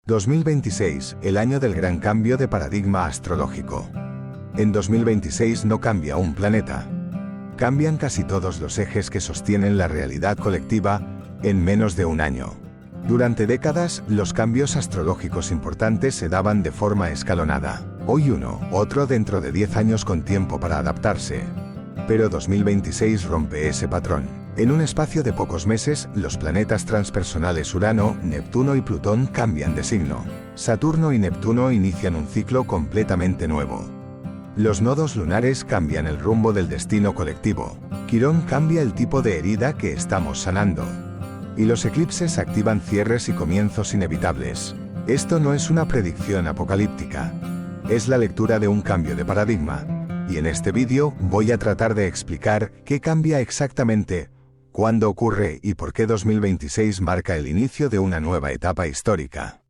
2026, el año del gran cambio de paradigma astrológico. En 2026 no cambia un planeta. Cambian casi todos los ejes que sostienen la realidad colectiva en menos de un año. Durante décadas, los cambios astrológicos importantes se daban de forma escalonada. Hoy uno, otro dentro de 10 años con tiempo para adaptarse. Pero 2026 rompe ese patrón. En un espacio de pocos meses, los planetas transpersonales Urano, Neptuno y Plutón cambian de signo. Saturno y Neptuno inician un ciclo completamente nuevo. Los nodos lunares cambian el rumbo del destino colectivo. Quirón cambia el tipo de herida que estamos sanando. Y los eclipses activan cierres y comienzos inevitables. Esto no es una predicción apocalíptica. Es la lectura de un cambio de paradigma. Y en este vídeo voy a tratar de explicar qué cambia exactamente, cuándo ocurre y por qué 2026 marca el inicio de una nueva etapa histórica.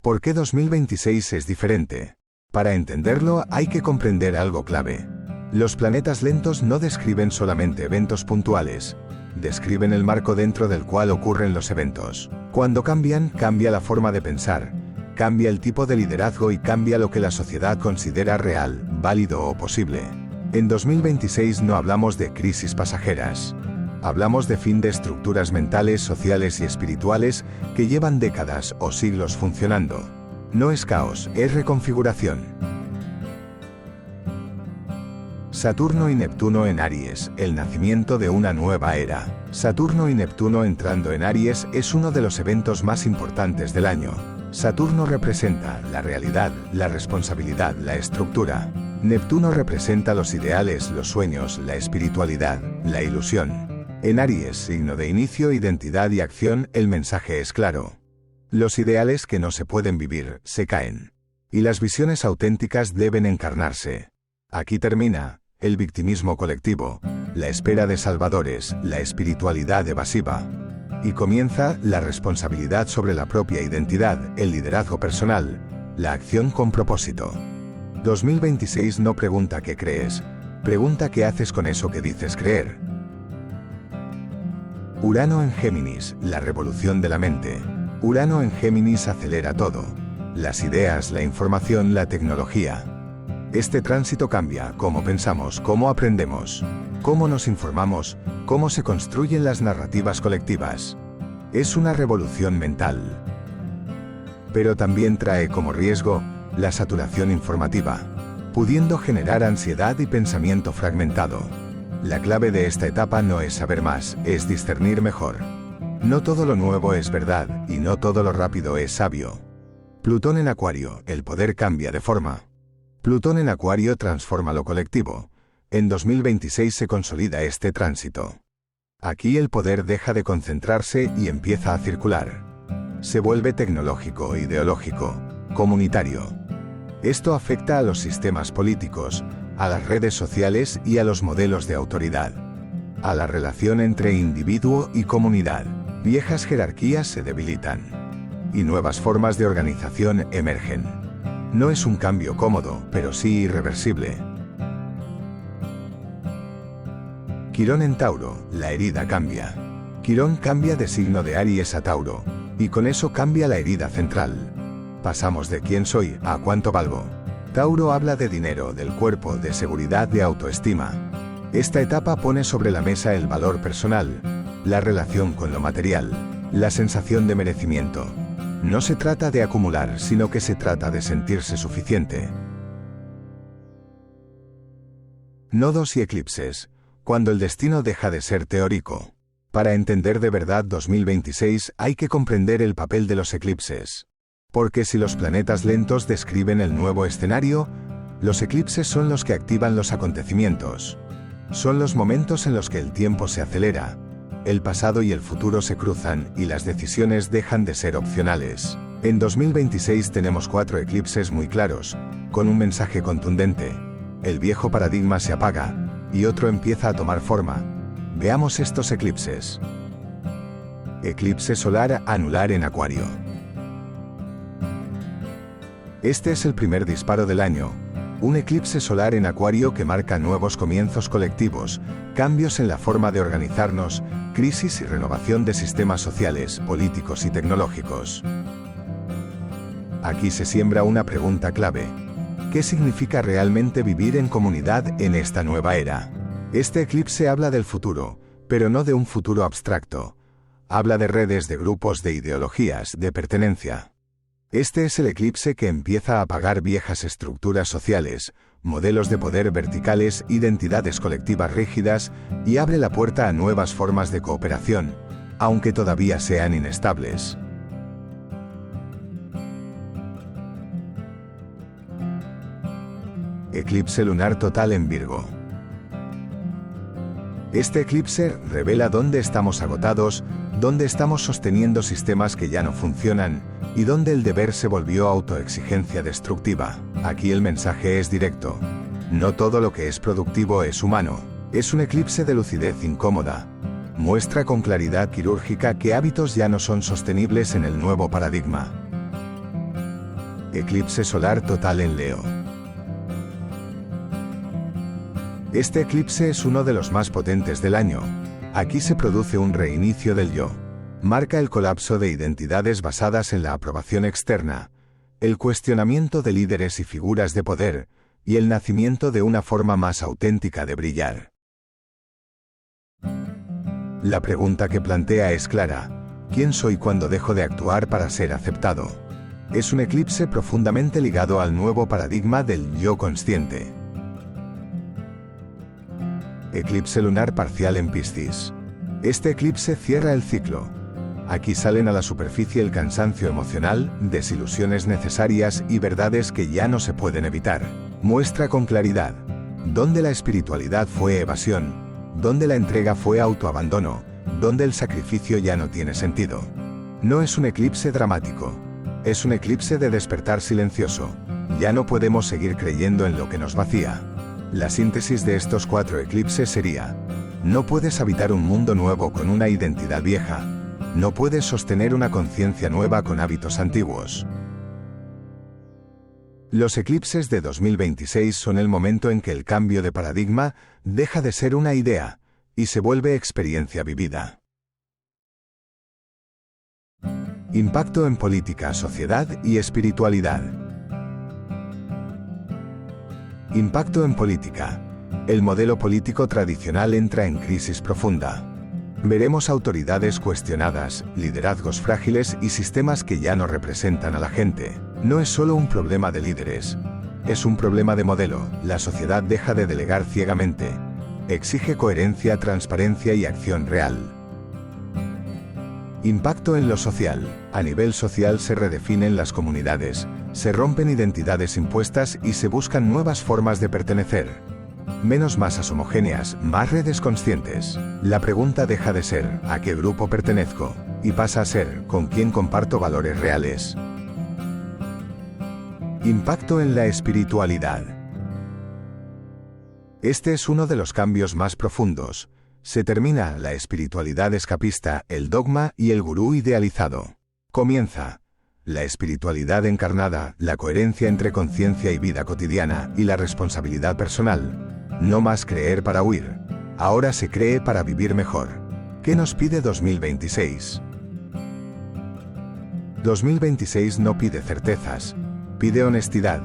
¿Por qué 2026 es diferente? Para entenderlo hay que comprender algo clave. Los planetas lentos no describen solamente eventos puntuales, describen el marco dentro del cual ocurren los eventos. Cuando cambian, cambia la forma de pensar, cambia el tipo de liderazgo y cambia lo que la sociedad considera real, válido o posible. En 2026 no hablamos de crisis pasajeras. Hablamos de fin de estructuras mentales, sociales y espirituales que llevan décadas o siglos funcionando. No es caos, es reconfiguración. Saturno y Neptuno en Aries, el nacimiento de una nueva era. Saturno y Neptuno entrando en Aries es uno de los eventos más importantes del año. Saturno representa la realidad, la responsabilidad, la estructura. Neptuno representa los ideales, los sueños, la espiritualidad, la ilusión. En Aries, signo de inicio, identidad y acción, el mensaje es claro. Los ideales que no se pueden vivir, se caen. Y las visiones auténticas deben encarnarse. Aquí termina el victimismo colectivo, la espera de salvadores, la espiritualidad evasiva. Y comienza la responsabilidad sobre la propia identidad, el liderazgo personal, la acción con propósito. 2026 no pregunta qué crees, pregunta qué haces con eso que dices creer. Urano en Géminis, la revolución de la mente. Urano en Géminis acelera todo. Las ideas, la información, la tecnología. Este tránsito cambia cómo pensamos, cómo aprendemos, cómo nos informamos, cómo se construyen las narrativas colectivas. Es una revolución mental. Pero también trae como riesgo la saturación informativa, pudiendo generar ansiedad y pensamiento fragmentado. La clave de esta etapa no es saber más, es discernir mejor. No todo lo nuevo es verdad, y no todo lo rápido es sabio. Plutón en Acuario, el poder cambia de forma. Plutón en Acuario transforma lo colectivo. En 2026 se consolida este tránsito. Aquí el poder deja de concentrarse y empieza a circular. Se vuelve tecnológico, ideológico, comunitario. Esto afecta a los sistemas políticos, a las redes sociales y a los modelos de autoridad. A la relación entre individuo y comunidad. Viejas jerarquías se debilitan. Y nuevas formas de organización emergen. No es un cambio cómodo, pero sí irreversible. Quirón en Tauro, la herida cambia. Quirón cambia de signo de Aries a Tauro, y con eso cambia la herida central. Pasamos de quién soy a cuánto valgo. Tauro habla de dinero, del cuerpo, de seguridad, de autoestima. Esta etapa pone sobre la mesa el valor personal, la relación con lo material, la sensación de merecimiento. No se trata de acumular, sino que se trata de sentirse suficiente. Nodos y eclipses. Cuando el destino deja de ser teórico. Para entender de verdad 2026 hay que comprender el papel de los eclipses. Porque si los planetas lentos describen el nuevo escenario, los eclipses son los que activan los acontecimientos. Son los momentos en los que el tiempo se acelera, el pasado y el futuro se cruzan y las decisiones dejan de ser opcionales. En 2026 tenemos 4 eclipses muy claros, con un mensaje contundente. El viejo paradigma se apaga, y otro empieza a tomar forma. Veamos estos eclipses. Eclipse solar anular en Acuario. Este es el primer disparo del año. Un eclipse solar en Acuario que marca nuevos comienzos colectivos, cambios en la forma de organizarnos, crisis y renovación de sistemas sociales, políticos y tecnológicos. Aquí se siembra una pregunta clave. ¿Qué significa realmente vivir en comunidad en esta nueva era? Este eclipse habla del futuro, pero no de un futuro abstracto. Habla de redes, de grupos, de ideologías, de pertenencia. Este es el eclipse que empieza a apagar viejas estructuras sociales, modelos de poder verticales, identidades colectivas rígidas, y abre la puerta a nuevas formas de cooperación, aunque todavía sean inestables. Eclipse lunar total en Virgo. Este eclipse revela dónde estamos agotados, dónde estamos sosteniendo sistemas que ya no funcionan, y dónde el deber se volvió autoexigencia destructiva. Aquí el mensaje es directo. No todo lo que es productivo es humano. Es un eclipse de lucidez incómoda. Muestra con claridad quirúrgica que hábitos ya no son sostenibles en el nuevo paradigma. Eclipse solar total en Leo. Este eclipse es uno de los más potentes del año. Aquí se produce un reinicio del yo. Marca el colapso de identidades basadas en la aprobación externa, el cuestionamiento de líderes y figuras de poder, y el nacimiento de una forma más auténtica de brillar. La pregunta que plantea es clara: ¿quién soy cuando dejo de actuar para ser aceptado? Es un eclipse profundamente ligado al nuevo paradigma del yo consciente. Eclipse lunar parcial en Piscis. Este eclipse cierra el ciclo. Aquí salen a la superficie el cansancio emocional, desilusiones necesarias y verdades que ya no se pueden evitar. Muestra con claridad dónde la espiritualidad fue evasión, dónde la entrega fue autoabandono, dónde el sacrificio ya no tiene sentido. No es un eclipse dramático, es un eclipse de despertar silencioso. Ya no podemos seguir creyendo en lo que nos vacía. La síntesis de estos 4 eclipses sería: no puedes habitar un mundo nuevo con una identidad vieja. No puedes sostener una conciencia nueva con hábitos antiguos. Los eclipses de 2026 son el momento en que el cambio de paradigma deja de ser una idea y se vuelve experiencia vivida. Impacto en política, sociedad y espiritualidad. Impacto en política. El modelo político tradicional entra en crisis profunda. Veremos autoridades cuestionadas, liderazgos frágiles y sistemas que ya no representan a la gente. No es solo un problema de líderes. Es un problema de modelo. La sociedad deja de delegar ciegamente. Exige coherencia, transparencia y acción real. Impacto en lo social. A nivel social se redefinen las comunidades, se rompen identidades impuestas y se buscan nuevas formas de pertenecer. Menos masas homogéneas, más redes conscientes. La pregunta deja de ser ¿a qué grupo pertenezco? Y pasa a ser ¿con quién comparto valores reales? Impacto en la espiritualidad. Este es uno de los cambios más profundos. Se termina la espiritualidad escapista, el dogma y el gurú idealizado. Comienza la espiritualidad encarnada, la coherencia entre conciencia y vida cotidiana, y la responsabilidad personal. No más creer para huir. Ahora se cree para vivir mejor. ¿Qué nos pide 2026? 2026 no pide certezas, pide honestidad.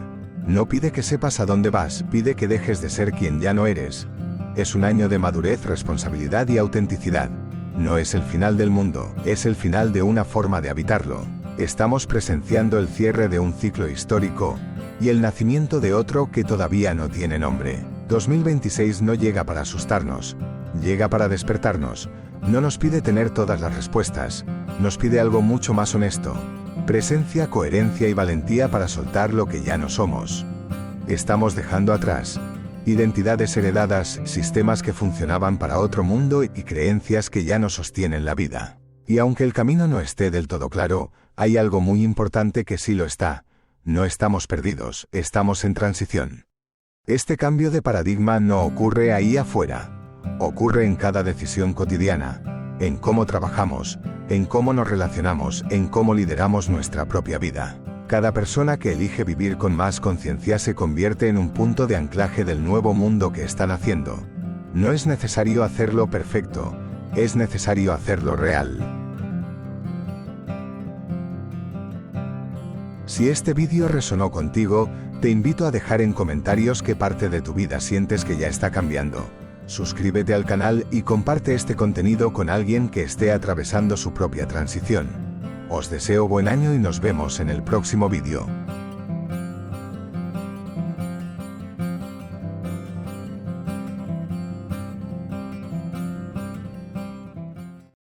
No pide que sepas a dónde vas, pide que dejes de ser quien ya no eres. Es un año de madurez, responsabilidad y autenticidad. No es el final del mundo, es el final de una forma de habitarlo. Estamos presenciando el cierre de un ciclo histórico y el nacimiento de otro que todavía no tiene nombre. 2026 no llega para asustarnos, llega para despertarnos. No nos pide tener todas las respuestas, nos pide algo mucho más honesto. Presencia, coherencia y valentía para soltar lo que ya no somos. Estamos dejando atrás identidades heredadas, sistemas que funcionaban para otro mundo y creencias que ya no sostienen la vida. Y aunque el camino no esté del todo claro, hay algo muy importante que sí lo está. No estamos perdidos, estamos en transición. Este cambio de paradigma no ocurre ahí afuera. Ocurre en cada decisión cotidiana, en cómo trabajamos, en cómo nos relacionamos, en cómo lideramos nuestra propia vida. Cada persona que elige vivir con más conciencia se convierte en un punto de anclaje del nuevo mundo que están haciendo. No es necesario hacerlo perfecto, es necesario hacerlo real. Si este vídeo resonó contigo, te invito a dejar en comentarios qué parte de tu vida sientes que ya está cambiando. Suscríbete al canal y comparte este contenido con alguien que esté atravesando su propia transición. Os deseo buen año y nos vemos en el próximo vídeo.